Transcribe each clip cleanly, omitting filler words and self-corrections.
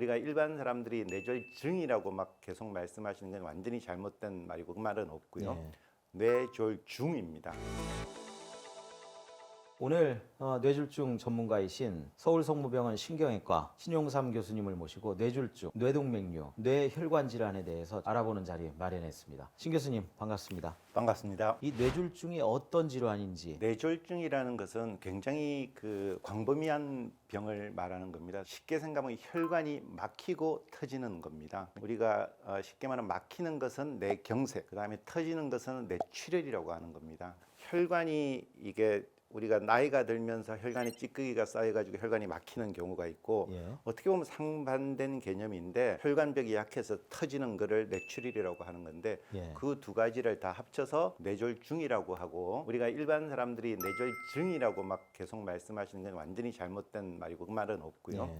우리가 일반 사람들이 뇌졸중이라고 막 계속 말씀하시는 건 완전히 잘못된 말이고 그 말은 없고요. 뇌졸중입니다. 오늘 뇌졸중 전문가이신 서울성모병원 신경외과 신용삼 교수님을 모시고 뇌졸중, 뇌동맥류, 뇌혈관 질환에 대해서 알아보는 자리 마련했습니다. 신 교수님 반갑습니다. 반갑습니다. 이 뇌졸중이 어떤 질환인지. 뇌졸중이라는 것은 굉장히 광범위한 병을 말하는 겁니다. 쉽게 생각하면 혈관이 막히고 터지는 겁니다. 우리가 쉽게 말하면 막히는 것은 뇌경색, 그다음에 터지는 것은 뇌출혈이라고 하는 겁니다. 혈관이 이게 우리가 나이가 들면서 혈관에 찌꺼기가 쌓여가지고 혈관이 막히는 경우가 있고 어떻게 보면 상반된 개념인데 혈관벽이 약해서 터지는 거를 뇌출혈이라고 하는 건데 그 두 가지를 다 합쳐서 뇌졸중이라고 하고 우리가 일반 사람들이 뇌졸중이라고 막 계속 말씀하시는 건 완전히 잘못된 말이고 그 말은 없고요.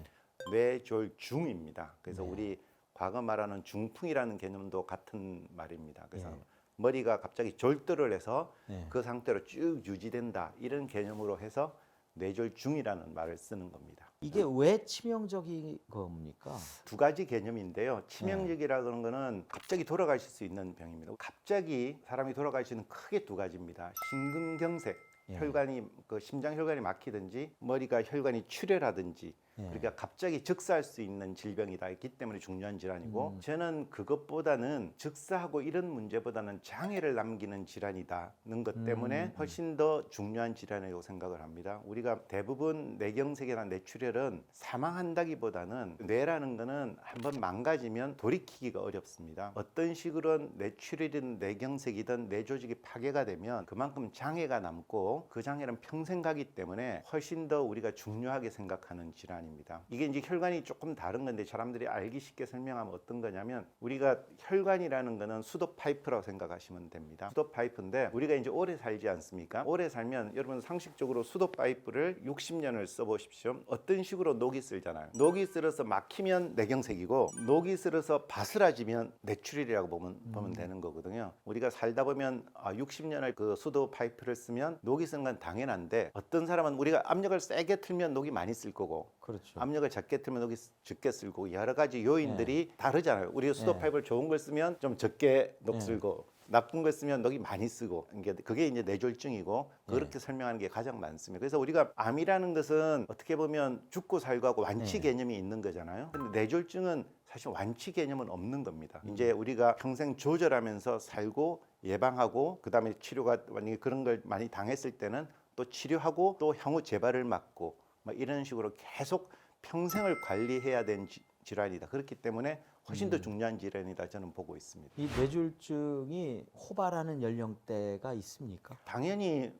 뇌졸중입니다. 그래서 우리 과거 말하는 중풍이라는 개념도 같은 말입니다. 그래서 머리가 갑자기 졸도를 해서 그 상태로 쭉 유지된다 이런 개념으로 해서 뇌졸중이라는 말을 쓰는 겁니다. 이게 왜 치명적인 겁니까? 두 가지 개념인데요. 치명적이라는 거는 갑자기 돌아가실 수 있는 병입니다. 갑자기 사람이 돌아갈 수 있는 크게 두 가지입니다. 심근경색, 혈관이 심장 혈관이 막히든지 머리가 혈관이 출혈하든지 그러니까 갑자기 즉사할 수 있는 질병이다 있기 때문에 중요한 질환이고 저는 그것보다는 즉사하고 이런 문제보다는 장애를 남기는 질환이다는 것 때문에 훨씬 더 중요한 질환이라고 생각을 합니다. 우리가 대부분 뇌경색이나 뇌출혈은 사망한다기보다는 뇌라는 거는 한번 망가지면 돌이키기가 어렵습니다. 어떤 식으로는 뇌출혈이든 뇌경색이든 뇌 조직이 파괴가 되면 그만큼 장애가 남고 그 장애는 평생 가기 때문에 훨씬 더 우리가 중요하게 생각하는 질환입니다. 이게 이제 혈관이 조금 다른 건데 사람들이 알기 쉽게 설명하면 어떤 거냐면 우리가 혈관이라는 거는 수도 파이프라고 생각하시면 됩니다. 수도 파이프인데 우리가 이제 오래 살지 않습니까? 오래 살면 여러분 상식적으로 수도 파이프를 60년을 써보십시오. 어떤 식으로 녹이 쓸잖아요. 녹이 쓸어서 막히면 뇌경색이고 녹이 쓸어서 바스라지면 뇌출혈이라고 보면 되는 거거든요. 우리가 살다 보면 60년을 그 수도 파이프를 쓰면 녹이 쓰는 건 당연한데 어떤 사람은 우리가 압력을 세게 틀면 녹이 많이 쓸 거고 그렇죠. 압력을 작게 틀면 녹이 적게 쓸고 여러 가지 요인들이 다르잖아요. 우리가 수도 파이프를 좋은 걸 쓰면 좀 적게 녹 쓸고 나쁜 걸 쓰면 녹이 많이 쓰고 그게 이제 뇌졸중이고 그렇게 설명하는 게 가장 많습니다. 그래서 우리가 암이라는 것은 어떻게 보면 죽고 살고 하고 완치 개념이 있는 거잖아요. 근데 뇌졸중은 사실 완치 개념은 없는 겁니다. 이제 우리가 평생 조절하면서 살고 예방하고 그다음에 치료가 만약에 그런 걸 많이 당했을 때는 또 치료하고 또 향후 재발을 막고 이런 식으로 계속 평생을 관리해야 되는 질환이다. 그렇기 때문에 훨씬 더 중요한 질환이다 저는 보고 있습니다. 이 뇌졸중이 호발하는 연령대가 있습니까? 당연히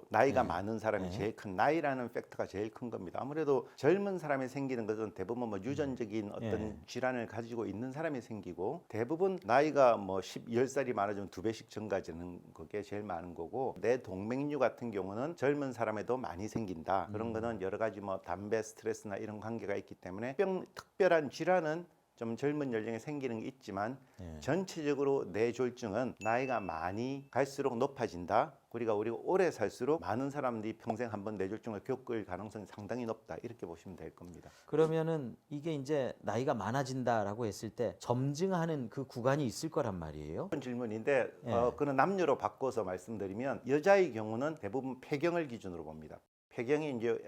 나이가 많은 사람이 제일 큰 나이라는 팩터가 제일 큰 겁니다. 아무래도 젊은 사람이 생기는 것은 대부분 유전적인 어떤 질환을 가지고 있는 사람이 생기고 대부분 나이가 10살이 많아지면 2배씩 증가되는 그게 제일 많은 거고 뇌동맥류 같은 경우는 젊은 사람에도 많이 생긴다. 그런 거는 여러 가지 담배, 스트레스나 이런 관계가 있기 때문에 특별한 질환은 좀 젊은 연령에 생기는 게 있지만 전체적으로 뇌졸중은 나이가 많이 갈수록 높아진다. 우리가 오래 살수록 많은 사람들이 평생 한번 뇌졸중을 겪을 가능성이 상당히 높다. 이렇게 보시면 될 겁니다. 그러면은 이게 이제 나이가 많아진다라고 했을 때 점증하는 그 구간이 있을 거란 말이에요. 그런 질문인데 그는 남녀로 바꿔서 말씀드리면 여자의 경우는 대부분 폐경을 기준으로 봅니다. 폐경이 이제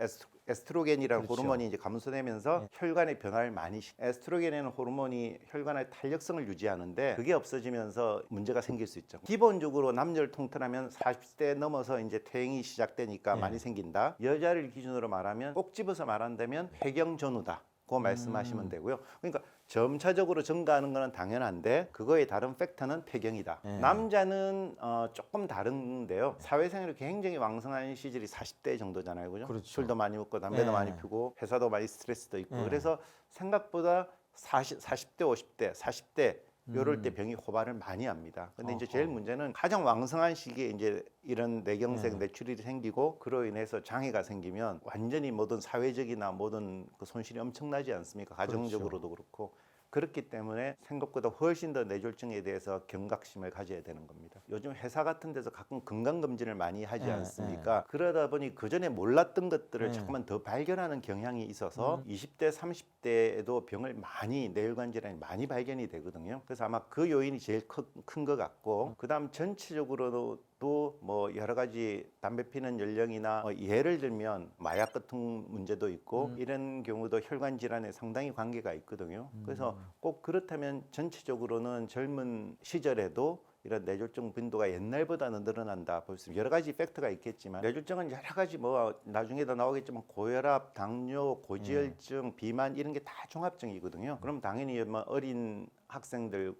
에스트로겐이라는 호르몬이 이제 감소되면서 혈관의 변화를 많이 에스트로겐이라는 호르몬이 혈관의 탄력성을 유지하는데 그게 없어지면서 문제가 생길 수 있죠. 기본적으로 남녀를 통틀하면 40대 넘어서 이제 퇴행이 시작되니까 많이 생긴다. 여자를 기준으로 말하면 꼭 집어서 말한다면 폐경 전후다. 고 말씀하시면 되고요. 그러니까 점차적으로 증가하는 것은 당연한데 그거의 다른 팩터는 폐경이다. 남자는 조금 다른데요. 사회생활이 굉장히 왕성한 시절이 40대 정도잖아요. 그죠? 그렇죠. 술도 많이 먹고 담배도 많이 피우고 회사도 많이 스트레스도 있고 그래서 생각보다 40대, 50대, 40대 요럴 때 병이 호발을 많이 합니다. 근데 이제 제일 문제는 가장 왕성한 시기에 이제 이런 뇌경색, 뇌출혈이 생기고 그로 인해서 장애가 생기면 완전히 모든 사회적이나 모든 그 손실이 엄청나지 않습니까? 가정적으로도 그렇고. 그렇기 때문에 생각보다 훨씬 더 뇌졸중에 대해서 경각심을 가져야 되는 겁니다. 요즘 회사 같은 데서 가끔 건강검진을 많이 하지 예, 않습니까? 그러다 보니 그전에 몰랐던 것들을 예. 조금만 더 발견하는 경향이 있어서 20대, 30대에도 병을 많이, 뇌혈관 질환이 많이 발견이 되거든요. 그래서 아마 그 요인이 제일 큰 것 같고, 그다음 전체적으로도 또 뭐 여러 가지 담배 피는 연령이나 예를 들면 마약 같은 문제도 있고 이런 경우도 혈관 질환에 상당히 관계가 있거든요. 그래서 꼭 그렇다면 전체적으로는 젊은 시절에도 이런 뇌졸중 빈도가 옛날보다는 늘어난다 볼 수 여러 가지 팩터가 있겠지만 뇌졸중은 여러 가지 뭐 나중에도 나오겠지만 고혈압, 당뇨, 고지혈증, 비만 이런 게 다 종합증이거든요. 그럼 당연히 뭐 어린 학생들,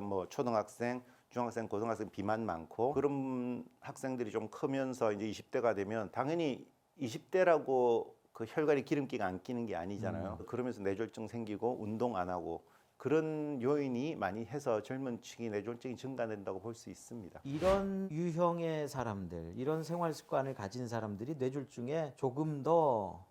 뭐 초등학생, 중학생, 고등학생 비만 많고 그런 학생들이 좀 크면서 이제 20대가 되면 당연히 20대라고 그 혈관에 기름기가 안 끼는 게 아니잖아요. 그러면서 뇌졸중 생기고 운동 안 하고 그런 요인이 많이 해서 젊은 층이 뇌졸중이 증가된다고 볼 수 있습니다. 이런 유형의 사람들, 이런 생활 습관을 가진 사람들이 뇌졸중에 조금 더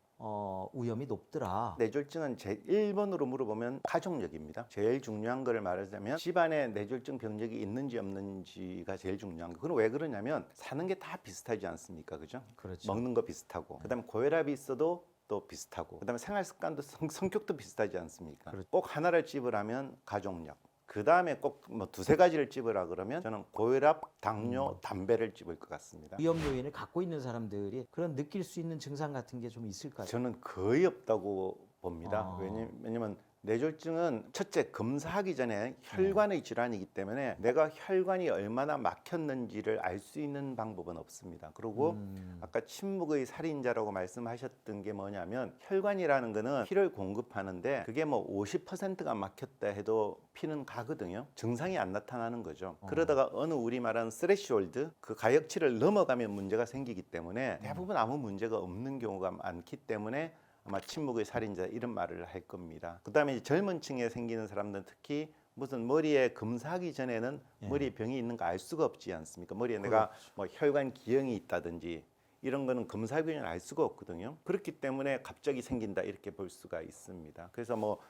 위험이 높더라. 뇌졸중은 제 1번으로 물어보면 가족력입니다. 제일 중요한 거를 말하자면 집안에 뇌졸중 병력이 있는지 없는지가 제일 중요한 거. 그건 왜 그러냐면 사는 게 다 비슷하지 않습니까? 그죠? 그렇죠. 먹는 거 비슷하고 그다음에 고혈압이 있어도 또 비슷하고 그다음에 생활 습관도 성격도 비슷하지 않습니까? 그렇죠. 꼭 하나를 찝으라면 가족력. 그 다음에 꼭 뭐 두세 가지를 찝으라 그러면 저는 고혈압, 당뇨, 담배를 찝을 것 같습니다. 위험 요인을 갖고 있는 사람들이 그런 느낄 수 있는 증상 같은 게 좀 있을까요? 저는 거의 없다고 봅니다. 아. 왜냐면 뇌졸중은 첫째 검사하기 전에 혈관의 질환이기 때문에 내가 혈관이 얼마나 막혔는지를 알 수 있는 방법은 없습니다. 그리고 아까 침묵의 살인자라고 말씀하셨던 게 뭐냐면 혈관이라는 거는 피를 공급하는데 그게 뭐 50%가 막혔다 해도 피는 가거든요. 증상이 안 나타나는 거죠. 그러다가 어느 우리 말하는 스레시홀드 그 가역치를 넘어가면 문제가 생기기 때문에 대부분 아무 문제가 없는 경우가 많기 때문에 아마 침묵의 살인자 이런 말을 할 겁니다. 그다음에 젊은 층에 생기는 사람들은 특히 무슨 머리에 검사하기 전에는 머리에 병이 있는 거 알 수가 없지 않습니까? 머리에 내가 뭐 혈관 기형이 있다든지 이런 거는 검사하기 전에 알 수가 없거든요. 그렇기 때문에 갑자기 생긴다 이렇게 볼 수가 있습니다. 그래서 뭐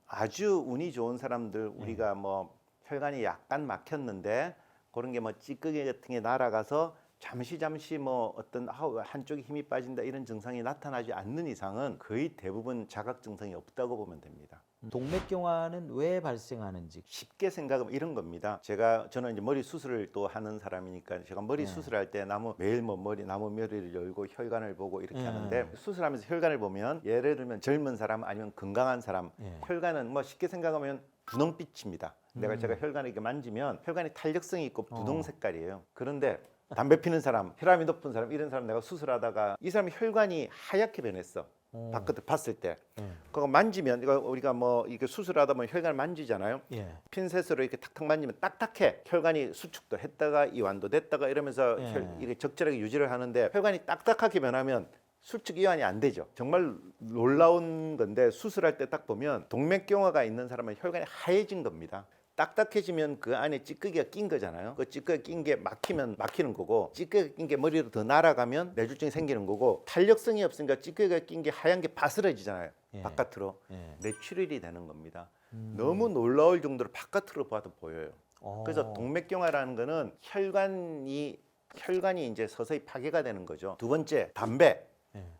아주 운이 좋은 사람들 우리가 뭐 혈관이 약간 막혔는데 그런 게 뭐 찌꺼기 같은 게 날아가서 잠시 뭐 어떤 한쪽에 힘이 빠진다 이런 증상이 나타나지 않는 이상은 거의 대부분 자각 증상이 없다고 보면 됩니다. 동맥경화는 왜 발생하는지. 쉽게 생각하면 이런 겁니다. 저는 이제 머리 수술을 또 하는 사람이니까 제가 머리 수술할 때 매일 뭐 나무 머리를 열고 혈관을 보고 이렇게 하는데 수술하면서 혈관을 보면 예를 들면 젊은 사람 아니면 건강한 사람 혈관은 뭐 쉽게 생각하면 분홍빛입니다. 제가 혈관을 이렇게 만지면 혈관이 탄력성이 있고 분홍 색깔이에요. 그런데 담배 피는 사람, 혈압이 높은 사람 이런 사람 내가 수술하다가 이 사람이 혈관이 하얗게 변했어. 바깥을 봤을 때. 그거 만지면 우리가 뭐 이렇게 수술하다 보면 혈관을 만지잖아요. 핀셋으로 이렇게 탁탁 만지면 딱딱해. 혈관이 수축도 했다가 이완도 됐다가 이러면서 이게 적절하게 유지를 하는데 혈관이 딱딱하게 변하면 수축 이완이 안 되죠. 정말 놀라운 건데 수술할 때 딱 보면 동맥경화가 있는 사람은 혈관이 하얘진 겁니다. 딱딱해지면 그 안에 찌꺼기가 낀 거잖아요. 그 찌꺼기 낀 게 막히면 막히는 거고 찌꺼기 낀 게 머리로 더 날아가면 뇌졸중이 생기는 거고 탄력성이 없으니까 찌꺼기가 낀 게 하얀 게 바스러지잖아요. 뇌출혈이 뇌출혈이 되는 겁니다. 너무 놀라울 정도로 바깥으로 봐도 보여요. 그래서 동맥경화라는 거는 혈관이 이제 서서히 파괴가 되는 거죠. 두 번째,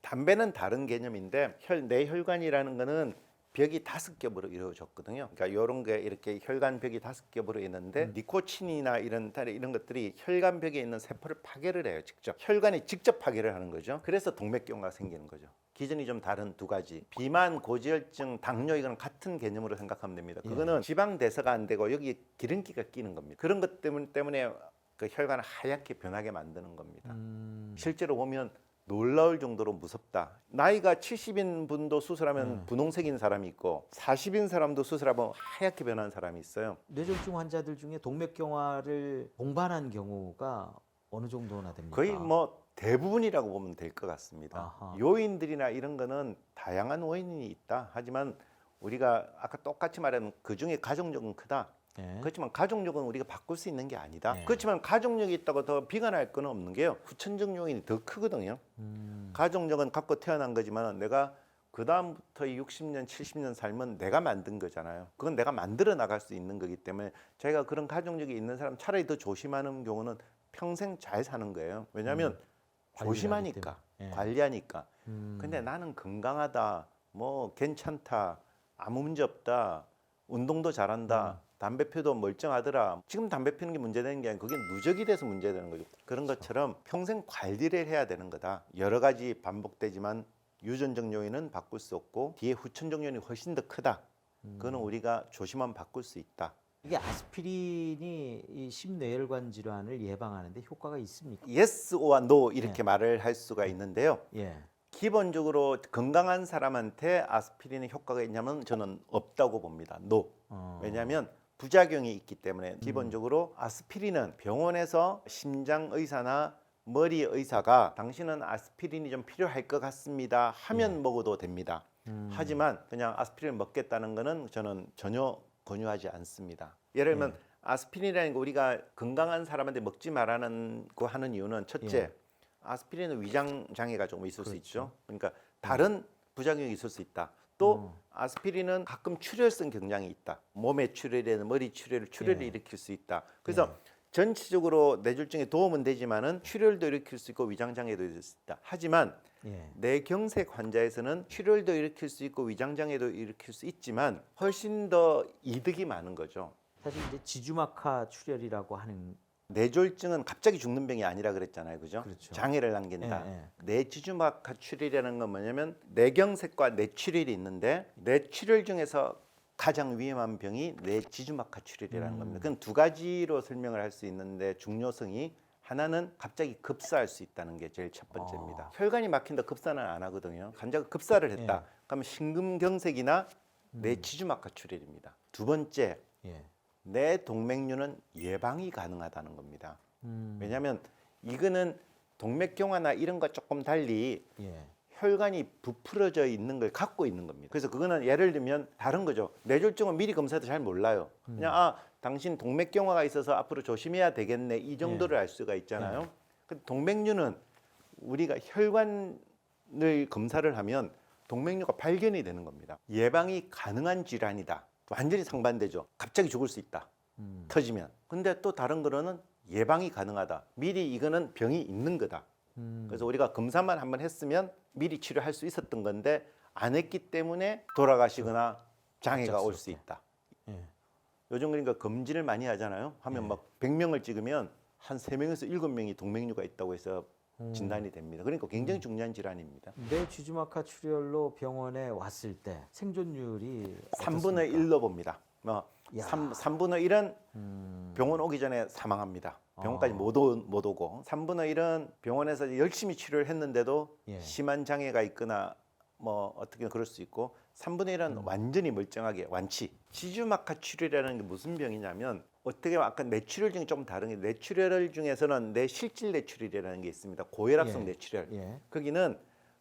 담배는 다른 개념인데 뇌혈관이라는 거는 벽이 5겹으로 이루어졌거든요. 그러니까 이런 게 이렇게 혈관벽이 5겹으로 있는데 니코틴이나 이런 것들이 혈관벽에 있는 세포를 파괴를 해요. 혈관이 직접 파괴를 하는 거죠. 그래서 동맥경화가 생기는 거죠. 기전이 좀 다른 두 가지. 비만, 고지혈증, 당뇨 이거는 같은 개념으로 생각하면 됩니다. 그거는 지방 대사가 안 되고 여기 기름기가 끼는 겁니다. 그런 것 때문에 그 혈관을 하얗게 변하게 만드는 겁니다. 실제로 보면 놀라울 정도로 무섭다. 나이가 70인 분도 수술하면 분홍색인 사람이 있고 40인 사람도 수술하면 하얗게 변한 사람이 있어요. 뇌졸중 환자들 중에 동맥경화를 동반한 경우가 어느 정도나 됩니까? 거의 뭐 대부분이라고 보면 될 것 같습니다. 아하. 요인들이나 이런 거는 다양한 원인이 있다. 하지만 우리가 아까 똑같이 말한 그중에 가족력은 크다. 그렇지만 가족력은 우리가 바꿀 수 있는 게 아니다. 그렇지만 가족력이 있다고 더 비관할 건 없는 게요. 후천적 요인이 더 크거든요. 가족력은 갖고 태어난 거지만 내가 그 다음부터 60년, 70년 삶은 내가 만든 거잖아요. 그건 내가 만들어 나갈 수 있는 거기 때문에 저희가 그런 가족력이 있는 사람 차라리 더 조심하는 경우는 평생 잘 사는 거예요. 왜냐하면 관리를 조심하니까, 하기 때문에. 예. 관리하니까. 근데 나는 건강하다, 뭐 괜찮다, 아무 문제 없다, 운동도 잘한다, 담배 피워도 멀쩡하더라. 지금 담배 피우는 게 문제되는 게 아니고 그게 누적이 돼서 문제되는 거죠. 그런 것처럼 평생 관리를 해야 되는 거다. 여러 가지 반복되지만 유전적 요인은 바꿀 수 없고 뒤에 후천적 요인이 훨씬 더 크다. 그거는 우리가 조심하면 바꿀 수 있다. 이게 아스피린이 이 심뇌혈관 질환을 예방하는데 효과가 있습니까? yes or no 이렇게 말을 할 수가 있는데요. 예. 기본적으로 건강한 사람한테 아스피린의 효과가 있냐면 저는 없다고 봅니다. no. 왜냐하면 부작용이 있기 때문에 기본적으로 아스피린은 병원에서 심장 의사나 머리 의사가 당신은 아스피린이 좀 필요할 것 같습니다 하면 먹어도 됩니다. 하지만 그냥 아스피린을 먹겠다는 거는 저는 전혀 권유하지 않습니다. 예를 들면 아스피린이라는 거 우리가 건강한 사람한테 먹지 말라는 거 하는 이유는 첫째, 아스피린은 위장 장애가 조금 있을 수 있죠. 그러니까 다른 부작용이 있을 수 있다. 또 아스피린은 가끔 출혈성 경향이 있다. 몸의 출혈이나 머리 출혈을 일으킬 수 있다. 그래서 전체적으로 뇌졸중에 도움은 되지만은 출혈도 일으킬 수 있고 위장 장애도 일으킬 수 있다. 하지만 뇌경색 환자에서는 출혈도 일으킬 수 있고 위장 장애도 일으킬 수 있지만 훨씬 더 이득이 많은 거죠. 사실 이제 지주막하 출혈이라고 하는 뇌졸중은 갑자기 죽는 병이 아니라 그랬잖아요, 그죠? 그렇죠. 장애를 남긴다. 예. 뇌지주막하 출혈이라는 건 뭐냐면 뇌경색과 뇌출혈이 있는데 뇌출혈 중에서 가장 위험한 병이 뇌지주막하 출혈이라는 겁니다. 그건 두 가지로 설명을 할 수 있는데 중요성이 하나는 갑자기 급사할 수 있다는 게 제일 첫 번째입니다. 혈관이 막힌다 급사는 안 하거든요. 환자가 급사를 했다. 그러면 심근경색이나 뇌지주막하 출혈입니다. 두 번째, 뇌 동맥류는 예방이 가능하다는 겁니다. 왜냐하면 이거는 동맥경화나 이런 거 조금 달리 혈관이 부풀어져 있는 걸 갖고 있는 겁니다. 그래서 그거는 예를 들면 다른 거죠. 뇌졸중은 미리 검사도 잘 몰라요. 그냥 당신 동맥경화가 있어서 앞으로 조심해야 되겠네 이 정도를 알 수가 있잖아요. 근데 동맥류는 우리가 혈관을 검사를 하면 동맥류가 발견이 되는 겁니다. 예방이 가능한 질환이다. 완전히 상반되죠. 갑자기 죽을 수 있다. 터지면. 근데 또 다른 거로는 예방이 가능하다. 미리 이거는 병이 있는 거다. 그래서 우리가 검사만 한번 했으면 미리 치료할 수 있었던 건데 안 했기 때문에 돌아가시거나 장애가 올 수 있다. 요즘 그러니까 검진을 많이 하잖아요. 하면 막 100명을 찍으면 한 3명에서 7명이 동맥류가 있다고 해서 진단이 됩니다. 그러니까 굉장히 중요한 질환입니다. 뇌지주막하 출혈로 병원에 왔을 때 생존율이 3분의 1로 봅니다. 3분의 1은 병원 오기 전에 사망합니다. 병원까지 못 오고 3분의 1은 병원에서 열심히 치료를 했는데도 심한 장애가 있거나 뭐 어떻게 그럴 수 있고 3분의 1은 완전히 멀쩡하게 완치. 지주막하 출혈이라는 게 무슨 병이냐면 어떻게 보면 아까 뇌출혈 중에 좀 다른 게 뇌출혈 중에서는 뇌실질 뇌출혈이라는 게 있습니다. 고혈압성 뇌출혈. 거기는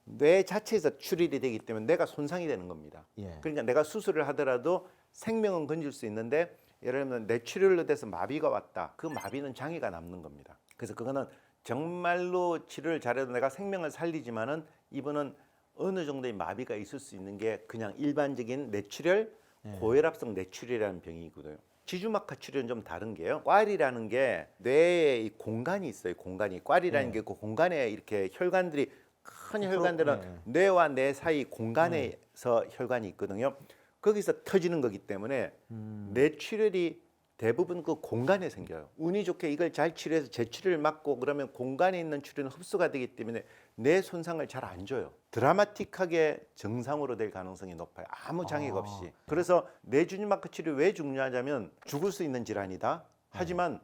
뇌 자체에서 출혈이 되기 때문에 뇌가 손상이 되는 겁니다. 그러니까 내가 수술을 하더라도 생명은 건질 수 있는데 예를 들면 뇌출혈로 돼서 마비가 왔다. 그 마비는 장애가 남는 겁니다. 그래서 그거는 정말로 치료를 잘해도 내가 생명을 살리지만은 이분은 어느 정도의 마비가 있을 수 있는 게 그냥 일반적인 뇌출혈, 고혈압성 뇌출혈이라는 병이거든요. 지주막하 출혈은 좀 다른 게요. 꽈리라는 게 뇌에 이 공간이 있어요. 공간이 꽈리라는 게 그 공간에 이렇게 혈관들이 큰 혈관들은 뇌와 뇌 사이 공간에서 혈관이 있거든요. 거기서 터지는 거기 때문에 뇌출혈이 대부분 그 공간에 생겨요. 운이 좋게 이걸 잘 치료해서 재출혈을 막고 그러면 공간에 있는 출혈은 흡수가 되기 때문에 뇌 손상을 잘 안 줘요. 드라마틱하게 정상으로 될 가능성이 높아요. 아무 장애가 없이. 그래서 뇌지주막하 치료 왜 중요하냐면 죽을 수 있는 질환이다. 하지만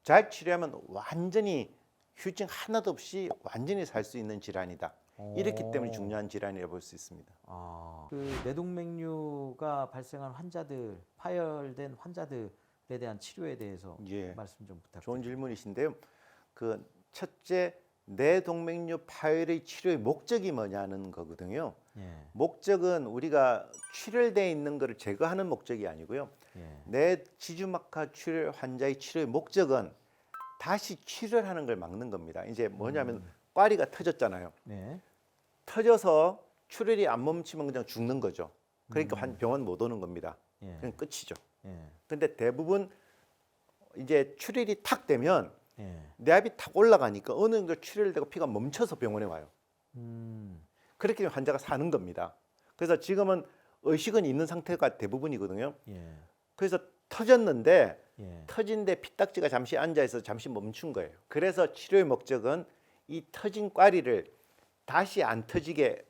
잘 치료하면 완전히 후유증 하나도 없이 완전히 살 수 있는 질환이다. 이렇기 때문에 중요한 질환이라고 볼 수 있습니다. 그 뇌동맥류가 발생한 환자들, 파열된 환자들에 대한 치료에 대해서 말씀 좀 부탁드립니다. 좋은 질문이신데요. 그 첫째 뇌동맥류 파열의 치료의 목적이 뭐냐는 거거든요. 목적은 우리가 출혈돼 있는 것을 제거하는 목적이 아니고요. 뇌지주막하 출혈 환자의 치료의 목적은 다시 출혈하는 걸 막는 겁니다. 이제 뭐냐면 꽈리가 터졌잖아요. 터져서 출혈이 안 멈추면 그냥 죽는 거죠. 그러니까 병원 못 오는 겁니다. 예. 그냥 끝이죠. 예. 근데 대부분 이제 출혈이 탁 되면 예. 뇌압이 탁 올라가니까 어느 정도 출혈되고 피가 멈춰서 병원에 와요. 그렇게 되면 환자가 사는 겁니다. 그래서 지금은 의식은 있는 상태가 대부분이거든요. 예. 그래서 터졌는데 예. 터진 데 피딱지가 잠시 앉아있어 잠시 멈춘 거예요. 그래서 치료의 목적은 이 터진 꽈리를 다시 안 터지게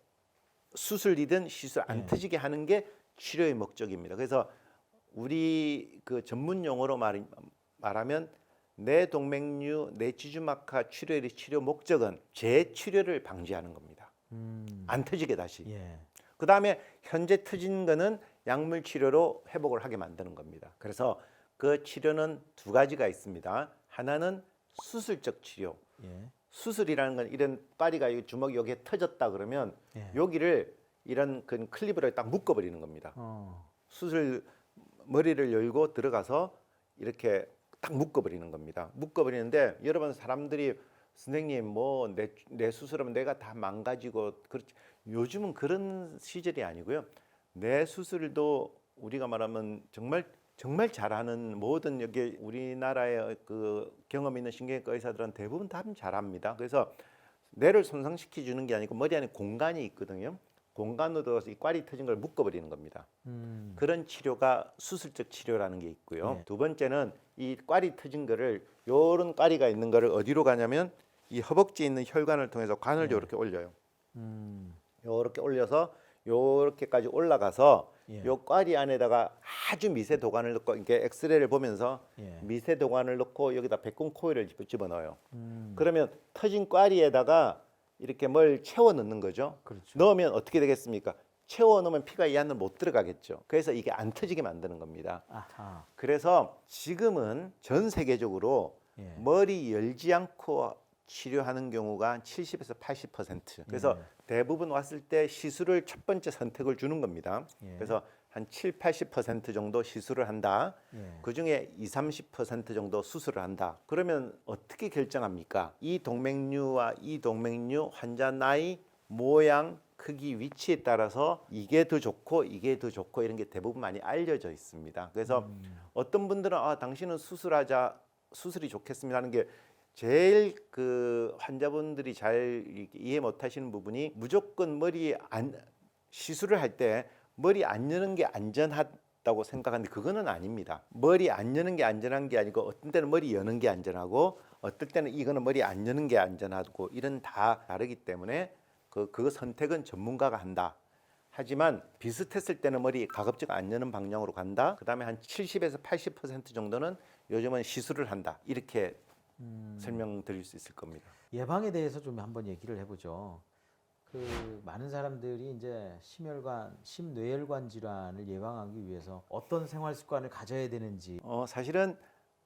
수술이든 시술 안 예. 터지게 하는 게 치료의 목적입니다. 그래서 우리 그 전문 용어로 말하면 뇌동맥류, 뇌지주막하 출혈의 치료 목적은 재출혈을 방지하는 겁니다. 안 터지게 다시. 예. 그 다음에 현재 터진 거는 약물 치료로 회복을 하게 만드는 겁니다. 그래서 그 치료는 두 가지가 있습니다. 하나는 수술적 치료. 예. 수술이라는 건 이런 파리가 이 주먹 여기에 터졌다 그러면 예. 여기를 이런 그 클립으로 딱 묶어버리는 겁니다. 수술 머리를 열고 들어가서 이렇게 딱 묶어버리는 겁니다. 묶어버리는데 여러분 사람들이 선생님 뭐 내 수술하면 내가 다 망가지고 그렇지. 요즘은 그런 시절이 아니고요. 내 수술도 우리가 말하면 정말 잘하는 모든 여기 우리나라의 그 경험 있는 신경외과 의사들은 대부분 다 잘합니다. 그래서 뇌를 손상시켜 주는 게 아니고 머리 안에 공간이 있거든요. 공간으로 이 꽈리 터진 걸 묶어버리는 겁니다. 그런 치료가 수술적 치료라는 게 있고요. 네. 두 번째는 이 꽈리 터진 거를 요런 꽈리가 있는 거를 어디로 가냐면 이 허벅지에 있는 혈관을 통해서 관을 네. 요렇게 올려요. 음. 요렇게 올려서 요렇게까지 올라가서 예. 요 꽈리 안에다가 아주 미세 도관을 넣고 이렇게 엑스레이를 보면서 예. 미세 도관을 넣고 여기다 백군 코일을 집어넣어요. 음. 그러면 터진 꽈리에다가 이렇게 뭘 채워 넣는 거죠. 그렇죠. 넣으면 어떻게 되겠습니까? 채워 넣으면 피가 이 안으로 못 들어가겠죠. 그래서 이게 안 터지게 만드는 겁니다. 아하. 그래서 지금은 전 세계적으로 예. 머리 열지 않고 치료하는 경우가 70에서 80%. 그래서 예. 대부분 왔을 때 시술을 첫 번째 선택을 주는 겁니다. 예. 그래서 한 7, 80% 정도 시술을 한다. 예. 그중에 20, 30% 정도 수술을 한다. 그러면 어떻게 결정합니까? 이 동맥류와 이 동맥류 환자 나이, 모양, 크기, 위치에 따라서 이게 더 좋고 이게 더 좋고 이런 게 대부분 많이 알려져 있습니다. 그래서 어떤 분들은 당신은 수술이 좋겠습니다 하는 게 제일 그 환자분들이 잘 이해 못 하시는 부분이 무조건 시술을 할 때 머리 안 여는 게 안전하다고 생각하는데 그거는 아닙니다. 머리 안 여는 게 안전한 게 아니고 어떤 때는 머리 여는 게 안전하고 어떨 때는 이거는 머리 안 여는 게 안전하고 이런 다 다르기 때문에 그 선택은 전문가가 한다. 하지만 비슷했을 때는 머리 가급적 안 여는 방향으로 간다. 그다음에 한 70에서 80% 정도는 요즘은 시술을 한다. 이렇게 설명드릴 수 있을 겁니다. 예방에 대해서 좀 한번 얘기를 해보죠. 그 많은 사람들이 이제 심뇌혈관 질환을 예방하기 위해서 어떤 생활 습관을 가져야 되는지. 사실은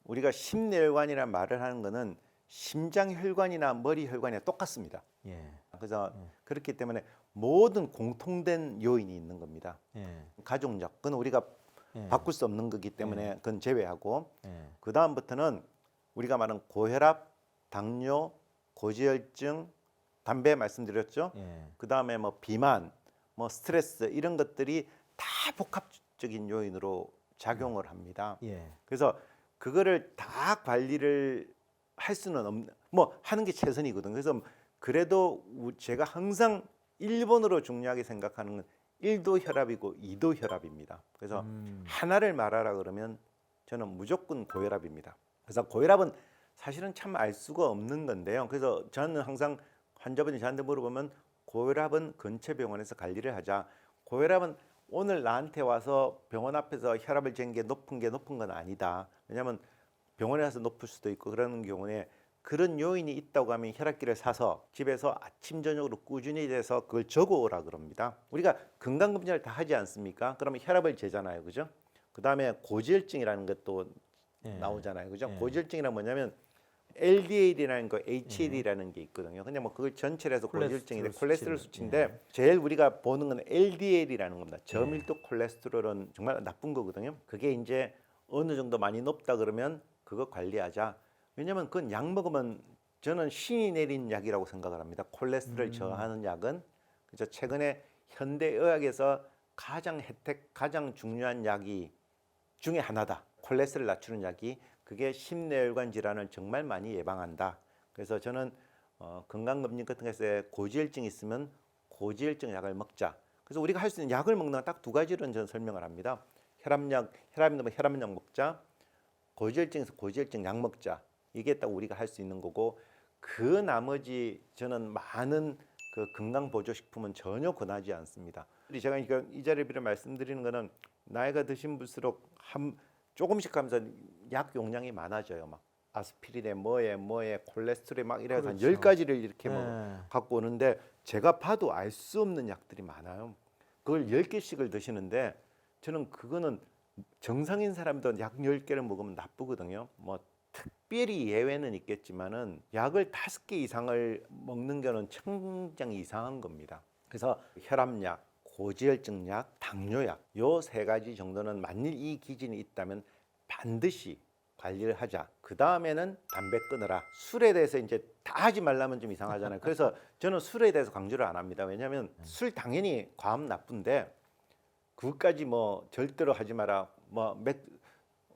우리가 심뇌혈관이라는 말을 하는 거는 심장혈관이나 머리혈관이 똑같습니다. 예. 그래서 그렇기 때문에 모든 공통된 요인이 있는 겁니다. 예. 가족력, 그건 우리가 예. 바꿀 수 없는 거기 때문에 그건 제외하고 예. 그 다음부터는 우리가 말하는 고혈압, 당뇨, 고지혈증, 담배 말씀드렸죠. 예. 그 다음에 뭐 비만, 뭐 스트레스 이런 것들이 다 복합적인 요인으로 작용을 합니다. 예. 그래서 그거를 다 관리를 할 수는 없는, 뭐 하는 게 최선이거든. 그래서 그래도 제가 항상 1번으로 중요하게 생각하는 건 1도 혈압이고 2도 혈압입니다. 그래서 하나를 말하라 그러면 저는 무조건 고혈압입니다. 그래서 고혈압은 사실은 참 알 수가 없는 건데요. 그래서 저는 항상 환자분이 저한테 물어보면 고혈압은 근처 병원에서 관리를 하자. 고혈압은 오늘 나한테 와서 병원 앞에서 혈압을 잰 게 높은 건 아니다. 왜냐하면 병원에 가서 높을 수도 있고 그러는 경우에 그런 요인이 있다고 하면 혈압기를 사서 집에서 아침 저녁으로 꾸준히 재서 그걸 적어오라 그럽니다. 우리가 건강검진을 다 하지 않습니까? 그러면 혈압을 재잖아요, 그죠? 그 다음에 고지혈증이라는 것도 나오잖아요, 그죠? 고지혈증이란 뭐냐면 LDL이라는 거, HDL이라는 게 있거든요. 그냥 뭐 그걸 전체를 해서 고지혈증인데 콜레스테롤 수치인데 제일 우리가 보는 건 LDL이라는 겁니다. 저밀도 콜레스테롤은 정말 나쁜 거거든요. 그게 이제 어느 정도 많이 높다 그러면 그거 관리하자. 왜냐면 그건 약 먹으면 저는 신이 내린 약이라고 생각을 합니다. 콜레스테롤 저하하는 약은 그래서 최근에 현대의학에서 가장 가장 중요한 약이 중에 하나다. 콜레스테롤 낮추는 약이 그게 심뇌혈관 질환을 정말 많이 예방한다. 그래서 저는 건강검진 같은 것에 고지혈증 있으면 고지혈증 약을 먹자. 그래서 우리가 할 수 있는 약을 먹는 건 딱 두 가지를 저는 설명을 합니다. 혈압약, 혈압이 높으면 혈압약 먹자. 고지혈증에서 고지혈증 약 먹자. 이게 딱 우리가 할 수 있는 거고 그 나머지 저는 많은 그 건강보조식품은 전혀 권하지 않습니다. 제가 이 자리에 빌어 말씀드리는 거는 나이가 드신 분일수록 조금씩 하면서 약 용량이 많아져요. 막 아스피린에 뭐에 콜레스테롤에 막 이래서 한 그렇죠. 10가지를 이렇게 네. 뭐 갖고 오는데 제가 봐도 알 수 없는 약들이 많아요. 그걸 10개씩을 드시는데 저는 그거는 정상인 사람도 약 10개를 먹으면 나쁘거든요. 뭐 특별히 예외는 있겠지만은 약을 5개 이상을 먹는 거는 굉장히 이상한 겁니다. 그래서 혈압약, 고지혈증 약, 당뇨약 요 3가지 정도는 만일 이 기준이 있다면 반드시 관리를 하자. 그 다음에는 담배 끊어라. 술에 대해서 이제 다 하지 말라면 좀 이상하잖아요. 그래서 저는 술에 대해서 강조를 안 합니다. 왜냐하면 술 당연히 과하면 나쁜데 그것까지 뭐 절대로 하지 마라, 뭐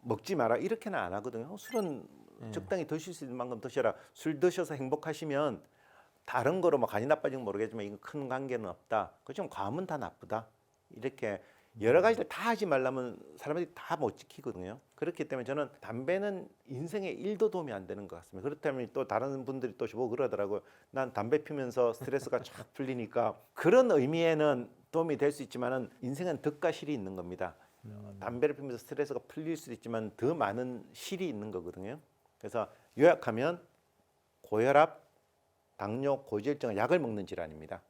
먹지 마라 이렇게는 안 하거든요. 술은 적당히 드실 수 있는 만큼 드셔라. 술 드셔서 행복하시면 다른 거로 뭐 간이 나빠지면 모르겠지만 이건 큰 관계는 없다. 그좀 과하면 다 나쁘다. 이렇게 여러 가지를 다 하지 말라면 사람들이 다 못 지키거든요. 그렇기 때문에 저는 담배는 인생에 1도 도움이 안 되는 것 같습니다. 그렇다면 또 다른 분들이 또 저보고 그러더라고요. 난 담배 피면서 스트레스가 쫙 풀리니까 그런 의미에는 도움이 될 수 있지만은 인생은 덕과 실이 있는 겁니다. 담배를 피면서 스트레스가 풀릴 수도 있지만 더 많은 실이 있는 거거든요. 그래서 요약하면 고혈압, 당뇨, 고지혈증은 약을 먹는 질환입니다.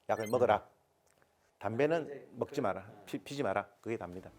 약을 먹어라. 담배는 먹지 마라. 피지 마라. 그게 답니다.